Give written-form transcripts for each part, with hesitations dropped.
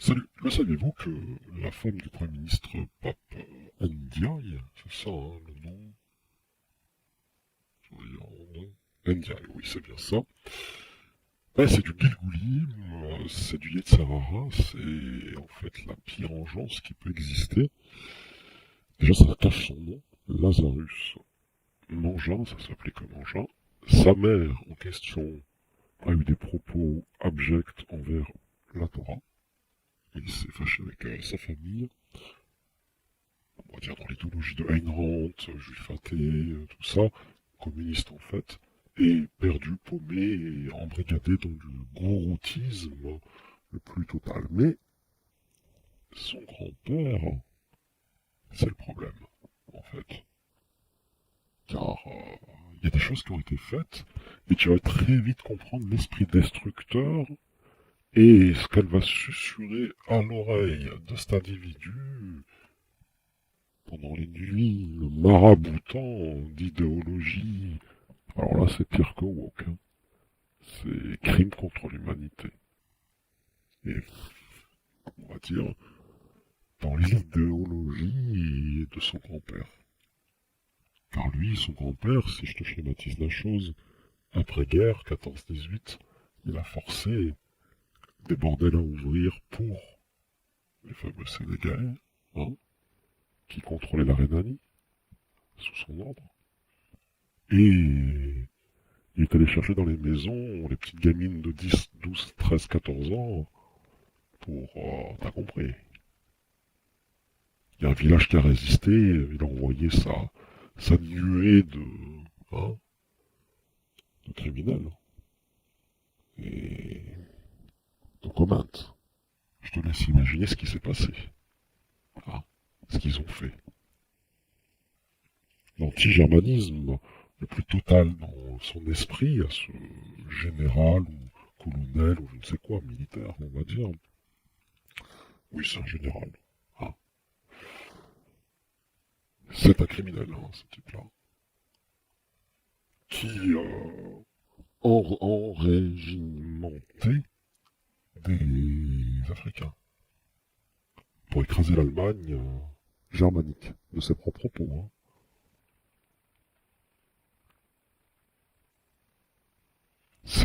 Salut, le saviez-vous que la femme du Premier ministre Pape Ndiaye, c'est ça, hein, le nom? Voyons, Ndiaye, oui, c'est bien ça. Ben, c'est du Guilgoulim, c'est du Yetzirara, c'est en fait la pire engeance qui peut exister. Déjà, ça cache son nom, Lazarus Mangin, ça s'appelait comme Mangin. Sa mère, en question, a eu des propos abjects envers la Torah. Il s'est fâché avec sa famille. On va dire dans l'éthologie de Ayn Rand, juif athée, tout ça, communiste en fait, et perdu, paumé, et embrigadé dans du gouroutisme le plus total. Mais son grand-père, c'est le problème, en fait. Car il y a des choses qui ont été faites, et tu vas très vite comprendre l'esprit destructeur et ce qu'elle va susurrer à l'oreille de cet individu pendant les nuits, le maraboutant d'idéologie. Alors là, c'est pire que woke, hein. C'est crime contre l'humanité. Et on va dire, dans l'idéologie de son grand-père. Car lui, son grand-père, si je te schématise la chose, après-guerre, 14-18, il a forcé des bordels à ouvrir pour les fameux Sénégalais, hein, qui contrôlaient la Rhénanie, sous son ordre. Et il est allé chercher dans les maisons les petites gamines de 10, 12, 13, 14 ans pour... t'as compris. Il y a un village qui a résisté, il a envoyé sa nuée hein, de criminels. Et de commandes. Je te laisse imaginer ce qui s'est passé. Hein, ce qu'ils ont fait. L'anti-germanisme le plus total dans son esprit, à ce général ou colonel ou je ne sais quoi, militaire, on va dire. Oui, c'est un général. Hein. C'est un criminel, hein, ce type-là. Qui enrégimenté des Africains pour écraser l'Allemagne germanique, de ses propres propos. Hein.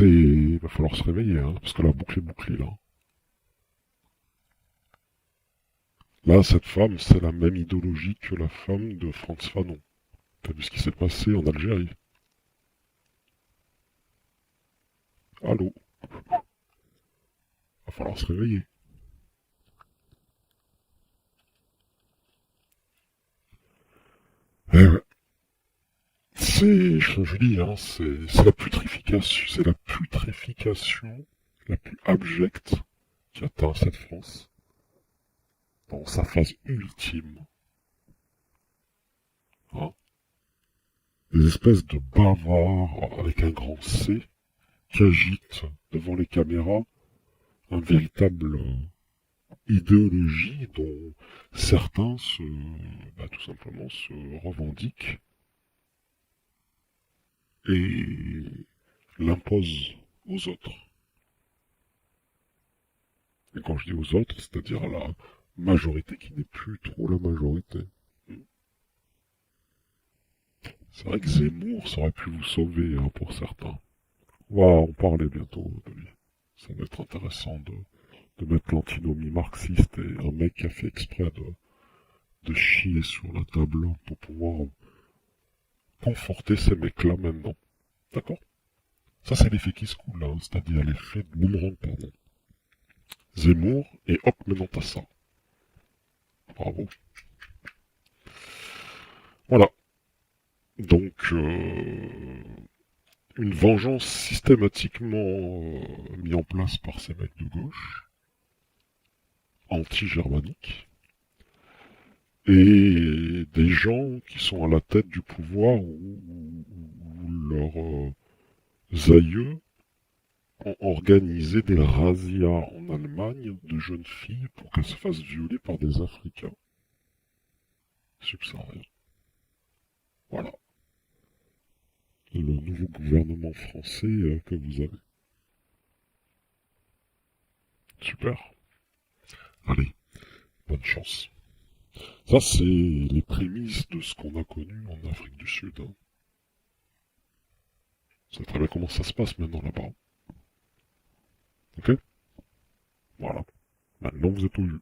Il va falloir se réveiller, hein, parce que la boucle est bouclée, là. Là, cette femme, c'est la même idéologie que la femme de Frantz Fanon. T'as vu ce qui s'est passé en Algérie? Allô? Va falloir se réveiller. Eh ouais. Je dis, hein, c'est la putréfication la plus abjecte qui atteint cette France dans sa phase ultime. Hein. Des espèces de bavards avec un grand C qui agitent devant les caméras un véritable idéologie dont certains tout simplement se revendiquent et l'imposent aux autres. Et quand je dis aux autres, c'est-à-dire à la majorité qui n'est plus trop la majorité. C'est vrai que Zemmour, ça aurait pu vous sauver, hein, pour certains. On va en parler bientôt de lui. Ça va être intéressant de mettre l'antinomie marxiste et un mec qui a fait exprès de chier sur la table pour pouvoir conforter ces mecs-là maintenant. D'accord? Ça, c'est l'effet qui se coule, hein, c'est-à-dire l'effet de boomerang, pardon. Zemmour, et hop, maintenant t'as ça. Bravo. Voilà. Donc, une vengeance systématiquement mise en place par ces mecs de gauche, anti-germaniques, et des gens qui sont à la tête du pouvoir où leurs aïeux ont organisé des razzias en Allemagne de jeunes filles pour qu'elles se fassent violer par des Africains subsahariens. Voilà. Le nouveau gouvernement français que vous avez. Super. Allez, bonne chance. Ça, c'est les prémices de ce qu'on a connu en Afrique du Sud. Hein. Vous savez très bien comment ça se passe maintenant là-bas. Ok? Voilà. Maintenant, vous êtes au jus.